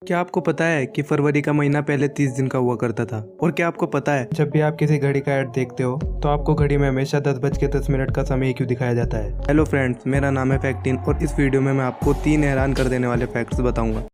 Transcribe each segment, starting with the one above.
क्या आपको पता है कि फरवरी का महीना पहले 30 दिन का हुआ करता था? और क्या आपको पता है जब भी आप किसी घड़ी का ऐड देखते हो तो आपको घड़ी में हमेशा 10:10 का समय क्यों दिखाया जाता है? हेलो फ्रेंड्स, मेरा नाम है फैक्टिन और इस वीडियो में मैं आपको 3 हैरान कर देने वाले फैक्ट्स बताऊंगा।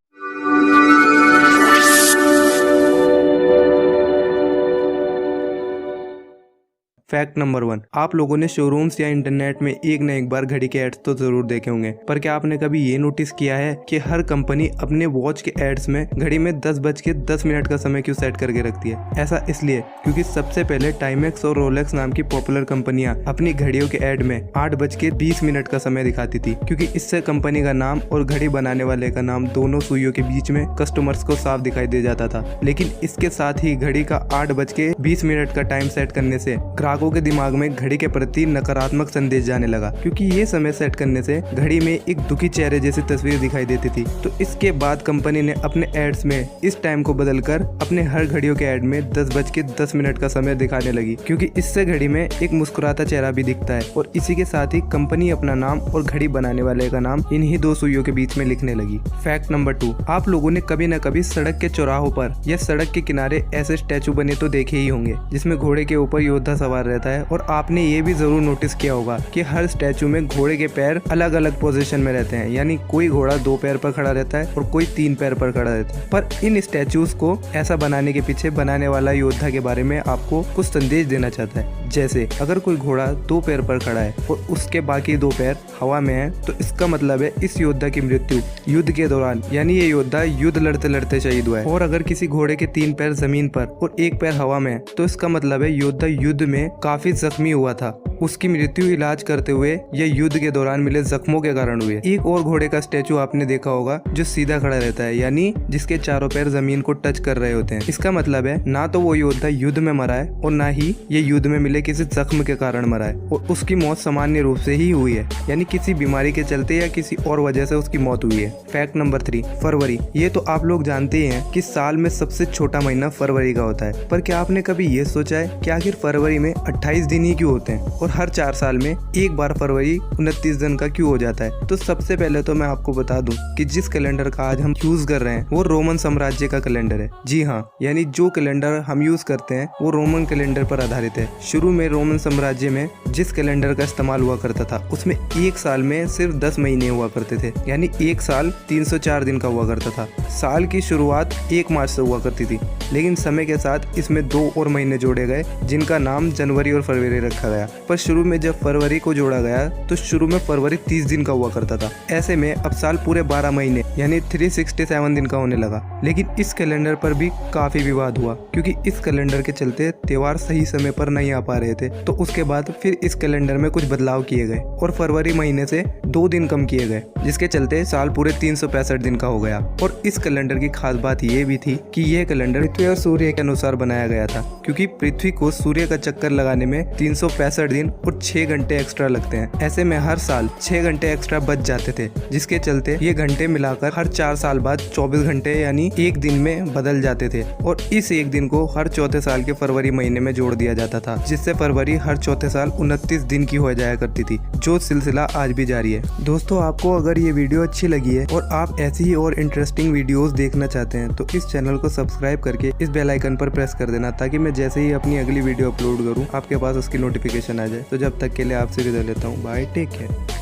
फैक्ट नंबर 1, आप लोगों ने शोरूम्स या इंटरनेट में एक न एक बार घड़ी के एड्स तो जरूर देखे होंगे, पर क्या आपने कभी ये नोटिस किया है कि हर कंपनी अपने वॉच के एड्स में घड़ी में 10:10 का समय क्यों सेट करके रखती है? ऐसा इसलिए क्योंकि सबसे पहले टाइमेक्स और रोलेक्स नाम की पॉपुलर कंपनियां अपनी घड़ियों के एड में 8:20 का समय दिखाती थी, क्योंकि इससे कंपनी का नाम और घड़ी बनाने वाले का नाम दोनों सुइयों के बीच में कस्टमर्स को साफ दिखाई दे जाता था। लेकिन इसके साथ ही घड़ी का 8:20 का टाइम सेट करने से ग्राहकों के दिमाग में घड़ी के प्रति नकारात्मक संदेश जाने लगा, क्योंकि ये समय सेट करने से घड़ी में एक दुखी चेहरे जैसी तस्वीर दिखाई देती थी। तो इसके बाद कंपनी ने अपने एड्स में इस टाइम को बदलकर अपने हर घड़ियों के एड में 10:10 का समय दिखाने लगी, क्योंकि इससे घड़ी में एक मुस्कुराता चेहरा भी दिखता है। और इसी के साथ ही कंपनी अपना नाम और घड़ी बनाने वाले का नाम इन्हीं दो सुइयों के बीच में लिखने लगी। फैक्ट नंबर 2, आप लोगों ने कभी न कभी सड़क के चौराहों पर या सड़क के किनारे ऐसे स्टैचू बने तो देखे ही होंगे जिसमें घोड़े के ऊपर योद्धा सवार रहता है। और आपने ये भी जरूर नोटिस किया होगा कि हर स्टैचू में घोड़े के पैर अलग अलग पोजीशन में रहते हैं, यानी कोई घोड़ा 2 पैर पर खड़ा रहता है और कोई 3 पैर पर खड़ा रहता है। पर इन स्टैचूज को ऐसा बनाने के पीछे बनाने वाला योद्धा के बारे में आपको कुछ संदेश देना चाहता है। जैसे अगर कोई घोड़ा 2 पैर पर खड़ा है और उसके बाकी 2 पैर हवा में है, तो इसका मतलब है इस योद्धा की मृत्यु युद्ध के दौरान, यानी ये योद्धा युद्ध लड़ते लड़ते शहीद हुआ है। और अगर किसी घोड़े के 3 पैर जमीन पर और 1 पैर हवा में है, तो इसका मतलब है योद्धा युद्ध में काफी जख्मी हुआ था। उसकी मृत्यु इलाज करते हुए या युद्ध के दौरान मिले जख्मों के कारण हुए। एक और घोड़े का स्टैचू आपने देखा होगा जो सीधा खड़ा रहता है, यानी जिसके चारों पैर जमीन को टच कर रहे होते हैं। इसका मतलब है ना तो वो योद्धा युद्ध में मरा है और ना ही ये युद्ध में मिले किसी जख्म के कारण मरा है, और उसकी मौत सामान्य रूप से ही हुई है, यानी किसी बीमारी के चलते या किसी और वजह से उसकी मौत हुई है। फैक्ट नंबर 3, फरवरी। ये तो आप लोग जानते ही हैं कि साल में सबसे छोटा महीना फरवरी का होता है, पर क्या आपने कभी ये सोचा है कि आखिर फरवरी में 28 दिन ही क्यों होते हैं और हर 4 साल में एक बार फरवरी 29 दिन का क्यों हो जाता है? तो सबसे पहले तो मैं आपको बता दूं कि जिस कैलेंडर का आज हम यूज कर रहे हैं वो रोमन साम्राज्य का कैलेंडर है। जी हाँ, यानी जो कैलेंडर हम यूज करते हैं वो रोमन कैलेंडर पर आधारित है। शुरू में रोमन साम्राज्य में जिस कैलेंडर का इस्तेमाल हुआ करता था उसमें एक साल में सिर्फ 10 महीने हुआ करते थे, यानी एक साल 304 दिन का हुआ करता था। साल की शुरुआत 1 मार्च से हुआ करती थी, लेकिन समय के साथ इसमें 2 और महीने जोड़े गए जिनका नाम जनवरी और फरवरी रखा गया। पर शुरू में जब फरवरी को जोड़ा गया तो शुरू में फरवरी 30 दिन का हुआ करता था। ऐसे में अब साल पूरे 12 महीने यानी 367 दिन का होने लगा। लेकिन इस कैलेंडर पर भी काफी विवाद हुआ, क्योंकि इस कैलेंडर के चलते त्योहार सही समय पर नहीं आ पा रहे थे। तो उसके बाद फिर इस कैलेंडर में कुछ बदलाव किए गए और फरवरी महीने से 2 दिन कम किए गए, जिसके चलते साल पूरे 365 दिन का हो गया। और इस कैलेंडर की खास बात ये भी थी कि यह कैलेंडर पृथ्वी और सूर्य के अनुसार बनाया गया था, क्योंकि पृथ्वी को सूर्य का चक्कर लगाने में 365 दिन और 6 घंटे एक्स्ट्रा लगते हैं। ऐसे में हर साल 6 घंटे एक्स्ट्रा बच जाते थे, जिसके चलते ये घंटे मिलाकर हर 4 साल बाद 24 घंटे यानी एक दिन में बदल जाते थे। और इस एक दिन को हर चौथे साल के फरवरी महीने में जोड़ दिया जाता था, जिससे फरवरी हर चौथे साल 29 दिन की हो जाया करती थी, जो सिलसिला आज भी जारी है। दोस्तों, आपको अगर ये वीडियो अच्छी लगी है और आप ऐसी ही और इंटरेस्टिंग वीडियोस देखना चाहते हैं तो इस चैनल को सब्सक्राइब करके इस बेल आइकन पर प्रेस कर देना, ताकि मैं जैसे ही अपनी अगली वीडियो अपलोड करूँ आपके पास उसकी नोटिफिकेशन आ जाए। तो जब तक के लिए आपसे विदा लेता हूँ। Bye, take care.